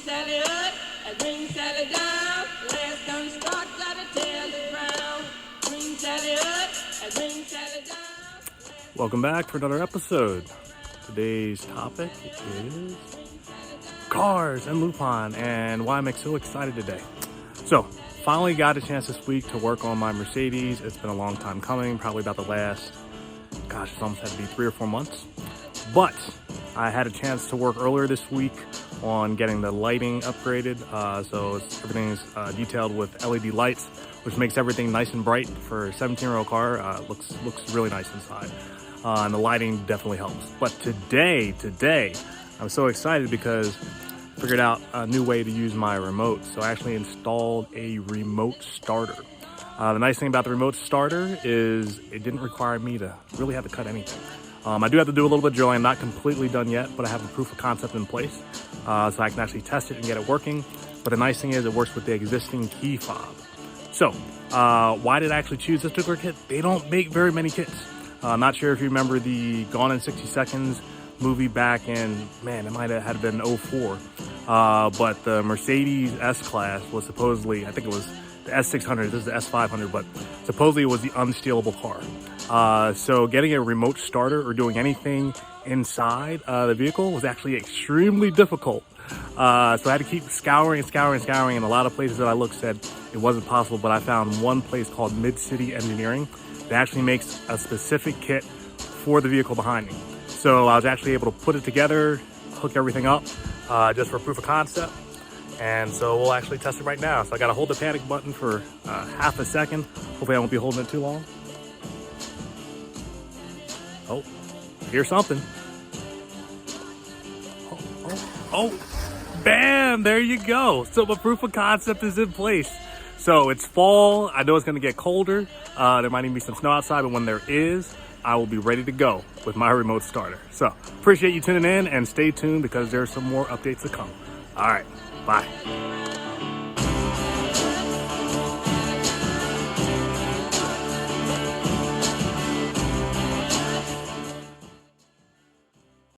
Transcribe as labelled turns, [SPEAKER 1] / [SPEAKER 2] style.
[SPEAKER 1] Sally up and bring Sally down. Last gun start, gotta tell the ground. Bring Sally up and bring Sally down.
[SPEAKER 2] Welcome back for another episode. Today's topic is cars and Lupin and why I'm so excited today. So, finally got a chance this week to work on my Mercedes. It's been a long time coming, probably about the last, it's almost had to be 3 or 4 months. But I had a chance to work earlier this week on getting the lighting upgraded. So everything's detailed with LED lights, which makes everything nice and bright for a 17-year-old car. Looks really nice inside. And the lighting definitely helps. But today, I'm so excited because I figured out a new way to use my remote. So I actually installed a remote starter. The nice thing about the remote starter is it didn't require me to really have to cut anything. I do have to do a little bit of drilling. I'm not completely done yet, but I have the proof of concept in place. So I can actually test it and get it working. But the nice thing is it works with the existing key fob. So why did I actually choose this particular kit? They don't make very many kits. I'm not sure if you remember the Gone in 60 Seconds movie back in, it might have had been 04. But the Mercedes S-Class was supposedly, I think it was the S600, this is the S500, but supposedly it was the unstealable car. So getting a remote starter or doing anything inside the vehicle was actually extremely difficult. So I had to keep scouring, and a lot of places that I looked said it wasn't possible, but I found one place called Mid-City Engineering that actually makes a specific kit for the vehicle behind me. So I was actually able to put it together, hook everything up, just for proof of concept. And so we'll actually test it right now. So I gotta hold the panic button for half a second. Hopefully I won't be holding it too long. Oh, here's something. Oh, bam, there you go. So my proof of concept is in place. So it's fall, I know it's gonna get colder. There might even be some snow outside, but when there is, I will be ready to go with my remote starter. So appreciate you tuning in and stay tuned because there's some more updates to come. All right, bye.